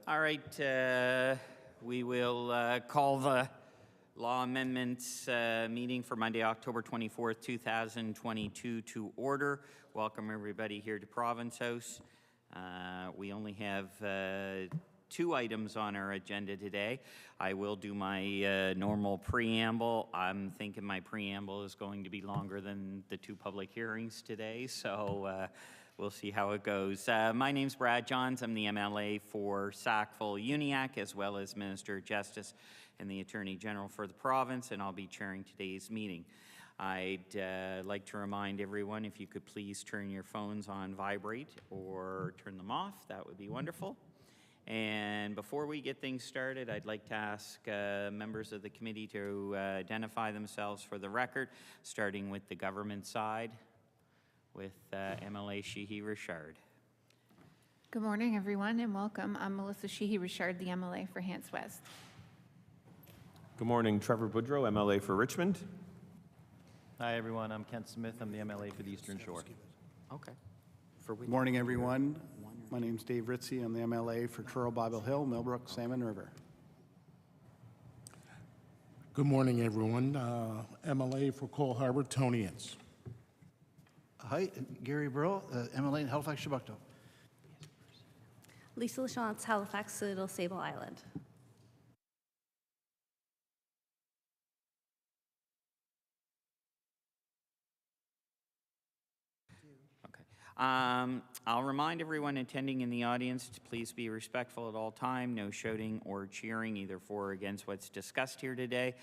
All right, we will call the Law Amendments meeting for Monday, October 24th, 2022 to order. Welcome everybody here to Province House. We only have two items on our agenda today. I will do my normal preamble. I'm thinking my preamble is going to be longer than the two public hearings today, so we'll see how it goes. My name's Brad Johns. I'm the MLA for Sackville-Uniacke, as well as Minister of Justice and the Attorney General for the province, and I'll be chairing today's meeting. I'd like to remind everyone, if you could please turn your phones on vibrate or turn them off, that would be wonderful. And before we get things started, I'd like to ask members of the committee to identify themselves for the record, starting with the government side with MLA Sheehy-Richard. Good morning, everyone, and welcome. I'm Melissa Sheehy-Richard, the MLA for Hants West. Good morning, Trevor Boudreau, MLA for Richmond. Hi, everyone. I'm Kent Smith. I'm the MLA for the Eastern Shore. Okay. Good morning, everyone. My name's Dave Ritzie. I'm the MLA for Truro, Bible Hill, Millbrook, Salmon River. Good morning, everyone. MLA for Cole Harbour, Tonians. Hi, Gary Burrell, MLA in Halifax, Chebucto. Lisa LaChance, Halifax, Citadel, Sable Island. Okay. I'll remind everyone attending in the audience to please be respectful at all time. No shouting or cheering, either for or against what's discussed here today.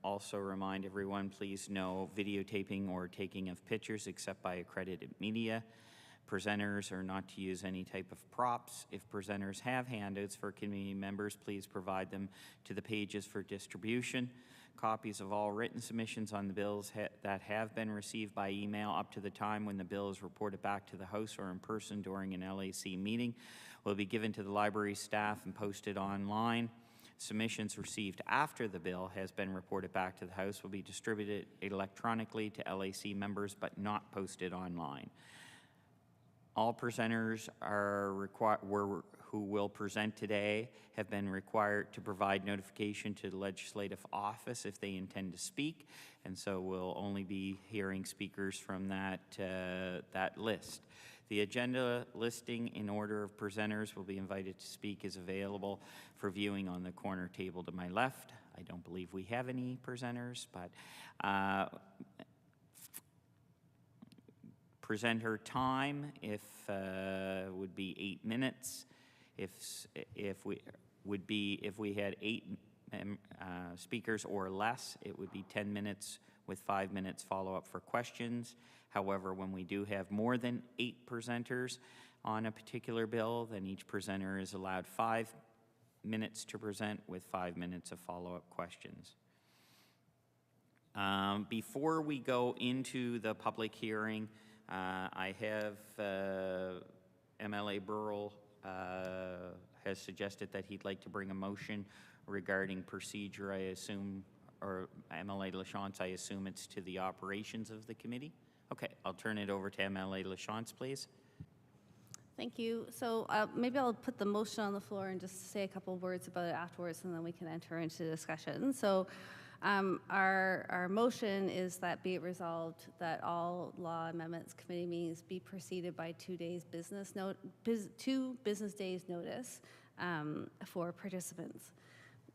Also remind everyone, please no videotaping or taking of pictures except by accredited media. Presenters are not to use any type of props. If presenters have handouts for community members, please provide them to the pages for distribution. Copies of all written submissions on the bills that have been received by email up to the time when the bill is reported back to the House or in person during an LAC meeting will be given to the library staff and posted online. Submissions received after the bill has been reported back to the House will be distributed electronically to LAC members but not posted online. All presenters who will present today have been required to provide notification to the Legislative Office if they intend to speak, and so we'll only be hearing speakers from that list. The agenda listing in order of presenters will be invited to speak is available for viewing on the corner table to my left. I don't believe we have any presenters, but presenter time would be 8 minutes. If we had 8 speakers or less, it would be 10 minutes with 5 minutes follow-up for questions. However, when we do have more than 8 presenters on a particular bill, then each presenter is allowed 5 minutes to present with 5 minutes of follow-up questions. Before we go into the public hearing, I have MLA Burrell has suggested that he'd like to bring a motion regarding procedure, I assume, or MLA LaChance, I assume it's to the operations of the committee. Okay, I'll turn it over to MLA LaChance, please. Thank you. So maybe I'll put the motion on the floor and just say a couple words about it afterwards, and then we can enter into discussion. So our motion is that be it resolved that all law amendments committee meetings be preceded by 2 days two business days notice for participants.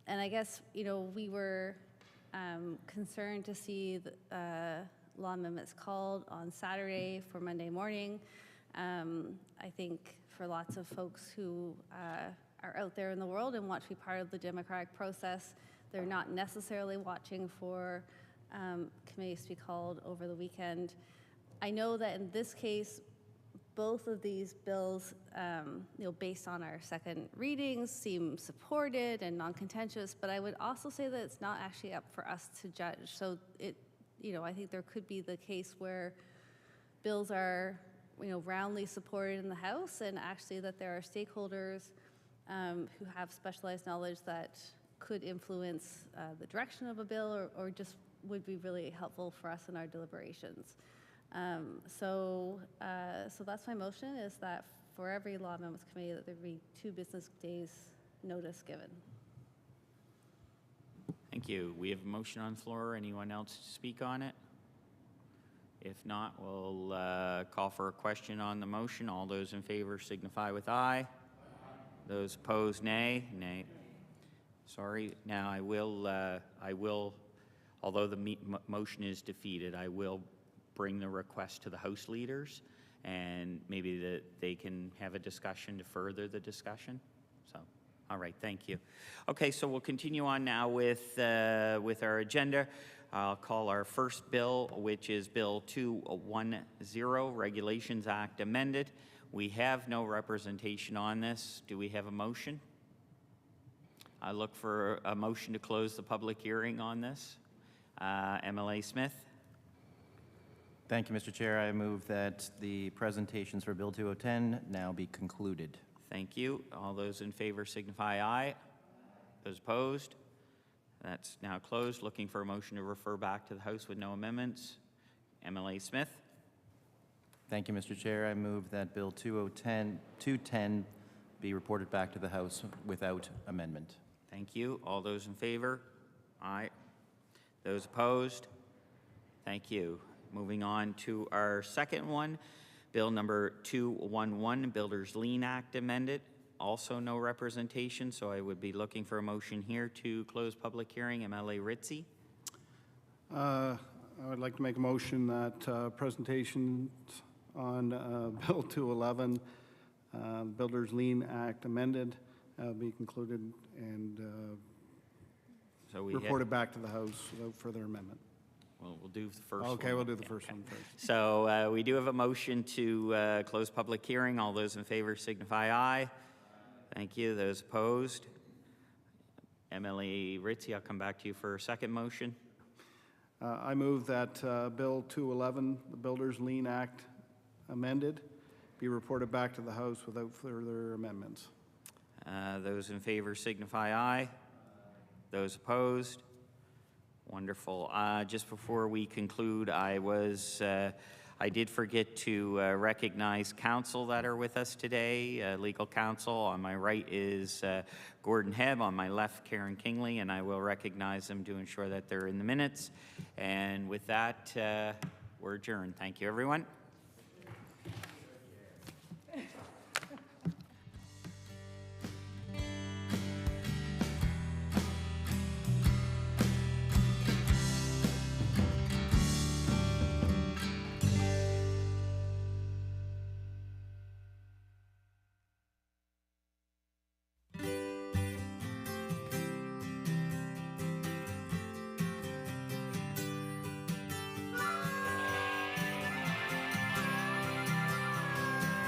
And I guess, you know, we were concerned to see the law amendments called on Saturday for Monday morning. I think for lots of folks who are out there in the world and want to be part of the democratic process, they're not necessarily watching for committees to be called over the weekend. I know that in this case, both of these bills, based on our second readings, seem supported and non-contentious, but I would also say that it's not actually up for us to judge. So I think there could be the case where bills are, roundly supported in the House, and actually that there are stakeholders who have specialized knowledge that could influence the direction of a bill or just would be really helpful for us in our deliberations. So that's my motion, is that for every law amendments committee that there be 2 business days notice given. Thank you. We have a motion on the floor. Anyone else to speak on it? If not, we'll call for a question on the motion. All those in favor signify with aye. Those opposed, nay. Nay. Sorry. Now I will, although the motion is defeated, I will bring the request to the House leaders, and maybe that they can have a discussion to further the discussion. So, all right, thank you. Okay, so we'll continue on now with our agenda. I'll call our first bill, which is Bill 210, Regulations Act amended. We have no representation on this. Do we have a motion? I look for a motion to close the public hearing on this. MLA Smith. Thank you, Mr. Chair. I move that the presentations for Bill 2010 now be concluded. Thank you. All those in favor signify aye. Those opposed? That's now closed. Looking for a motion to refer back to the House with no amendments. MLA Smith. Thank you, Mr. Chair. I move that Bill 210 be reported back to the House without amendment. Thank you. All those in favor? Aye. Those opposed? Thank you. Moving on to our second one, Bill number 211, Builders Lien Act amended. Also no representation, so I would be looking for a motion here to close public hearing. MLA Ritzy. I would like to make a motion that presentations on Bill 211, Builders Lien Act amended, be concluded and So we reported back to the House without further amendment. Well, we'll do the first one. Okay, we'll do the first one first. So we do have a motion to close public hearing. All those in favor signify aye. Thank you. Those opposed? MLA Ritzy, I'll come back to you for a second motion. I move that Bill 211, the Builders Lien Act amended, be reported back to the House without further amendments. Those in favor signify aye. Those opposed? Wonderful. Just before we conclude, I did forget to recognize counsel that are with us today, legal counsel. On my right is Gordon Hebb, on my left Karen Kingley, and I will recognize them to ensure that they're in the minutes. And with that, we're adjourned. Thank you, everyone.